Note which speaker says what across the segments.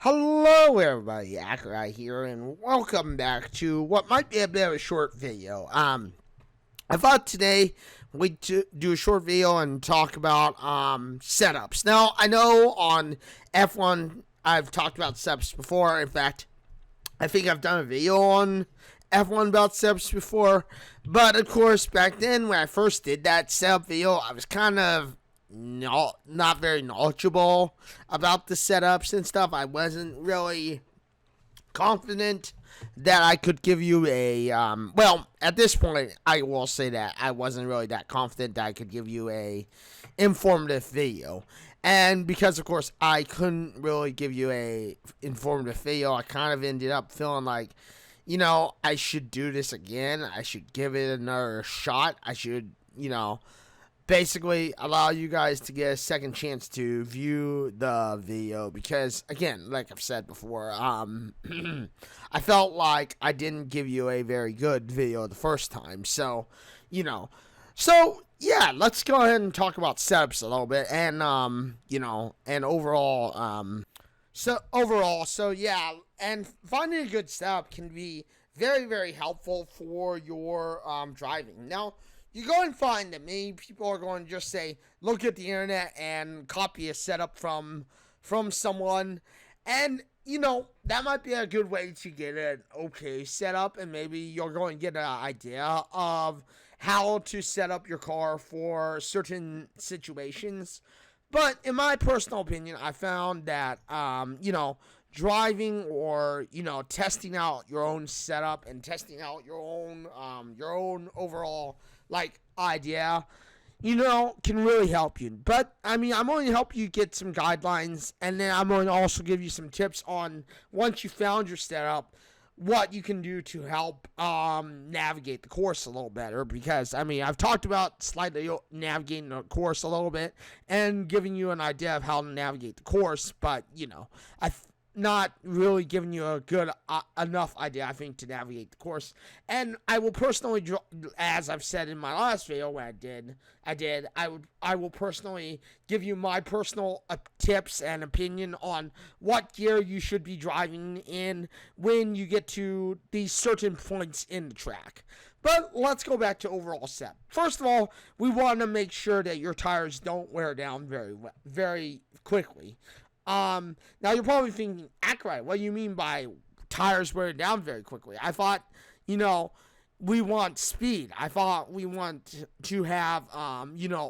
Speaker 1: Hello everybody, Accureye here, and welcome back to what might be a bit of a short video. I thought today we'd do a short video and talk about setups. Now, I know on F1 I've talked about setups before. In fact, I think I've done a video on F1 about setups before, but of course back then when I first did that setup video, I was kind of not very knowledgeable about the setups and stuff. I wasn't really confident that I could give you a well, at this point I will say that I wasn't really that confident that I could give you a informative video. And because of course I couldn't really give you a informative video, I kind of ended up feeling like, I should do this again. I should give it another shot. I should, basically allow you guys to get a second chance to view the video, because again, like I've said before, I felt like I didn't give you a very good video the first time. So yeah, let's go ahead and talk about setups a little bit, and and overall, yeah, and finding a good setup can be very, very helpful for your driving. Now, you go and find that many people are going to just say, look at the internet and copy a setup from someone. And, that might be a good way to get an okay setup. And maybe you're going to get an idea of how to set up your car for certain situations. But in my personal opinion, I found that, driving or, testing out your own setup and testing out your own overall idea, can really help you. But I'm going to help you get some guidelines, and then I'm going to also give you some tips on, once you found your setup, what you can do to help navigate the course a little better. Because I've talked about slightly navigating the course a little bit and giving you an idea of how to navigate the course, but I've not really giving you a good enough idea, I think, to navigate the course. And I will personally, as I've said in my last video when I will personally give you my personal tips and opinion on what gear you should be driving in when you get to these certain points in the track. But let's go back to overall setup. First of all, we want to make sure that your tires don't wear down very quickly. Now you're probably thinking, Accureye, what do you mean by tires wearing down very quickly? I thought, we want speed. I thought we want to have,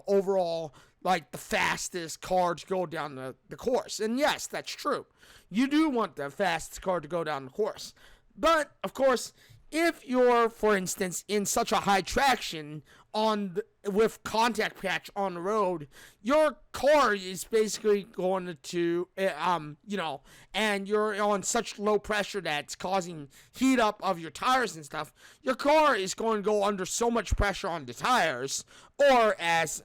Speaker 1: overall, the fastest car to go down the course. And yes, that's true. You do want the fastest car to go down the course. But, of course, if you're, for instance, in such a high traction with contact patch on the road, your car is basically going to, and you're on such low pressure that it's causing heat up of your tires and stuff, your car is going to go under so much pressure on the tires, or as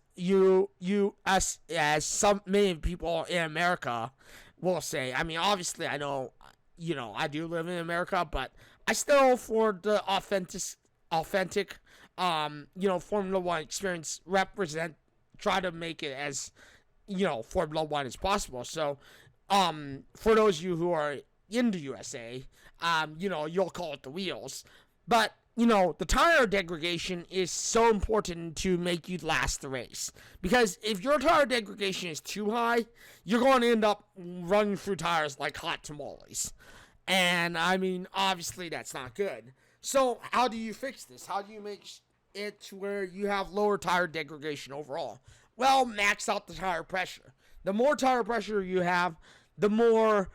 Speaker 1: many people in America will say. Obviously, I know, I do live in America, but I still, for the authentic, Formula One experience, try to make it as, Formula One as possible. So, for those of you who are in the USA, you'll call it the wheels. But, the tire degradation is so important to make you last the race. Because if your tire degradation is too high, you're going to end up running through tires like hot tamales. And, obviously that's not good. So, how do you fix this? How do you make it to where you have lower tire degradation overall? Well, max out the tire pressure. The more tire pressure you have, the more,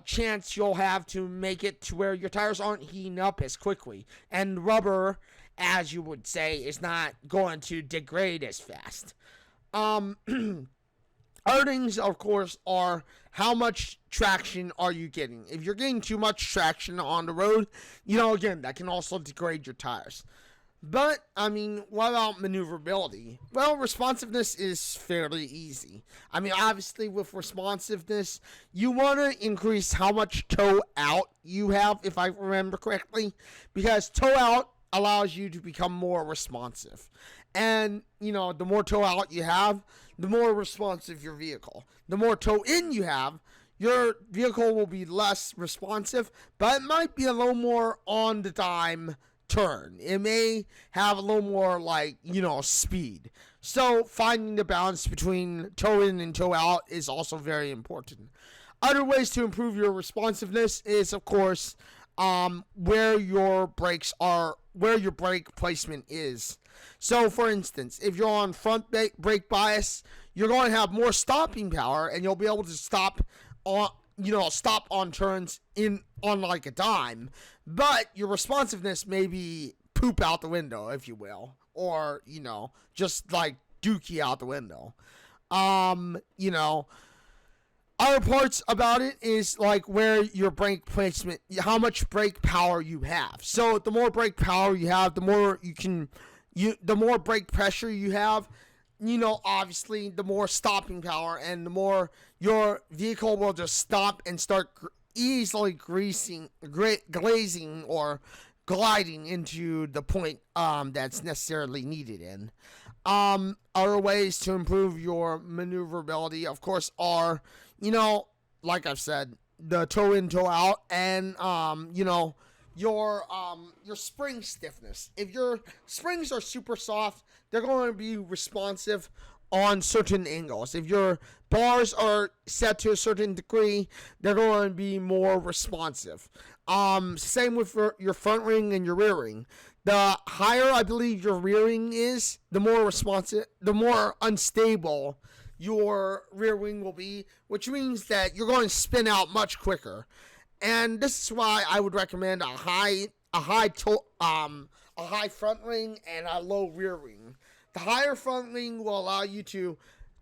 Speaker 1: chance you'll have to make it to where your tires aren't heating up as quickly. And rubber, as you would say, is not going to degrade as fast. Other things, of course, are how much traction are you getting. If you're getting too much traction on the road, again, that can also degrade your tires. But, what about maneuverability? Well, responsiveness is fairly easy. Obviously, with responsiveness, you want to increase how much toe out you have, if I remember correctly, because toe out allows you to become more responsive. And, the more toe out you have, the more responsive your vehicle. The more toe in you have, your vehicle will be less responsive, but it might be a little more on the dime turn. It may have a little more speed. So finding the balance between toe in and toe out is also very important. Other ways to improve your responsiveness is, of course, where your brakes are, where your brake placement is. So, for instance, if you're on front brake bias, you're going to have more stopping power, and you'll be able to stop on turns on like a dime. But your responsiveness may be poop out the window, if you will, or just like dookie out the window. Other parts about it is like where your brake placement, how much brake power you have. So the more brake power you have, the more the more brake pressure you have, obviously the more stopping power, and the more your vehicle will just stop and start easily glazing or gliding into the point that's necessarily needed in. Other ways to improve your maneuverability, of course, are, like I've said, the toe in, toe out, and, your spring stiffness. If your springs are super soft, they're going to be responsive on certain angles. If your bars are set to a certain degree, they're going to be more responsive. Same with your front ring and your rear ring. The higher, I believe, your rear ring is, the more responsive, the more unstable your rear wing will be, which means that you're going to spin out much quicker. And this is why I would recommend a high front ring and a low rear wing. The higher front wing will allow you to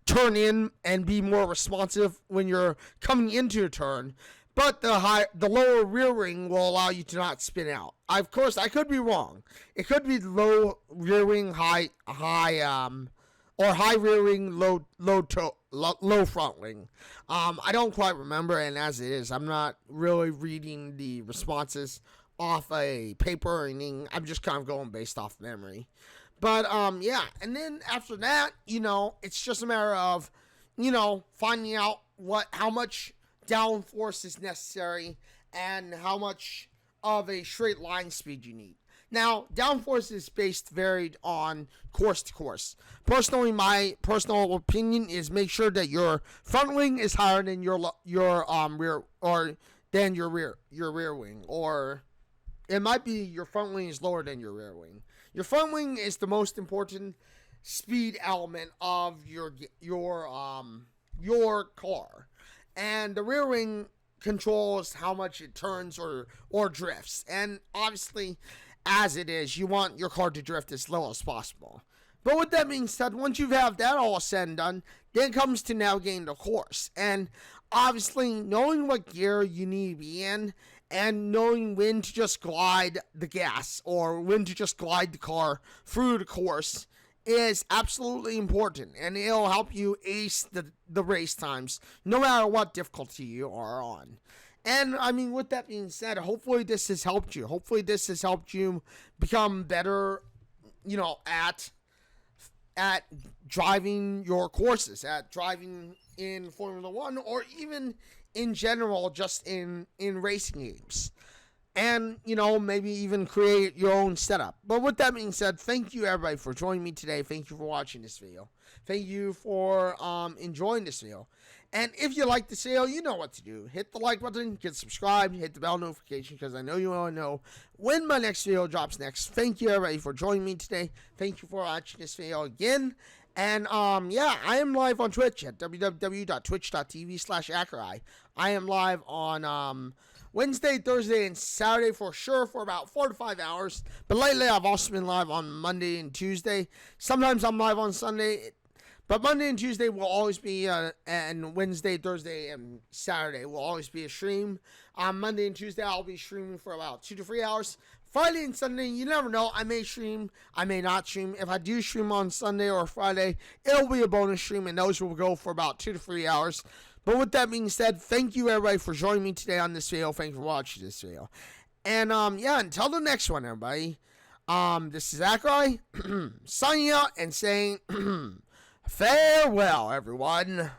Speaker 1: turn in and be more responsive when you're coming into a turn, but the lower rear wing will allow you to not spin out. Of course, I could be wrong. It could be low rear wing, high rear wing, low front wing. I don't quite remember, and as it is, I'm not really reading the responses off a paper or anything. I'm just kind of going based off memory. But yeah, and then after that, it's just a matter of, finding out how much downforce is necessary and how much of a straight line speed you need. Now, downforce is varied on course to course. Personally, my personal opinion is make sure that your front wing is higher than your rear, or than your rear wing, or it might be your front wing is lower than your rear wing. Your front wing is the most important speed element of your car, and the rear wing controls how much it turns or drifts. And obviously, as it is, you want your car to drift as low as possible. But with that being said, once you have that all said and done, then it comes to navigating the course. And obviously, knowing what gear you need to be in, and knowing when to just glide the gas or when to just glide the car through the course is absolutely important. And it'll help you ace the race times, no matter what difficulty you are on. And, I mean, with that being said, hopefully this has helped you. Hopefully this has helped you become better, at driving your courses, at driving in Formula 1, or even in general, just in racing games. And, maybe even create your own setup. But with that being said, thank you, everybody, for joining me today. Thank you for watching this video. Thank you for enjoying this video. And if you like this video, you know what to do. Hit the like button, get subscribed, hit the bell notification, because I know you want to know when my next video drops next. Thank you, everybody, for joining me today. Thank you for watching this video again. And, yeah, I am live on Twitch at www.twitch.tv/Accureye. I am live on Wednesday, Thursday, and Saturday for sure for about 4 to 5 hours. But lately, I've also been live on Monday and Tuesday. Sometimes I'm live on Sunday. But Monday and Tuesday will always be, and Wednesday, Thursday, and Saturday will always be a stream. On Monday and Tuesday, I'll be streaming for about 2 to 3 hours. Friday and Sunday, you never know. I may stream, I may not stream. If I do stream on Sunday or Friday, it'll be a bonus stream, and those will go for about 2 to 3 hours. But with that being said, thank you, everybody, for joining me today on this video. Thank you for watching this video. And, yeah, until the next one, everybody. This is Accureye, signing out and saying... farewell, everyone.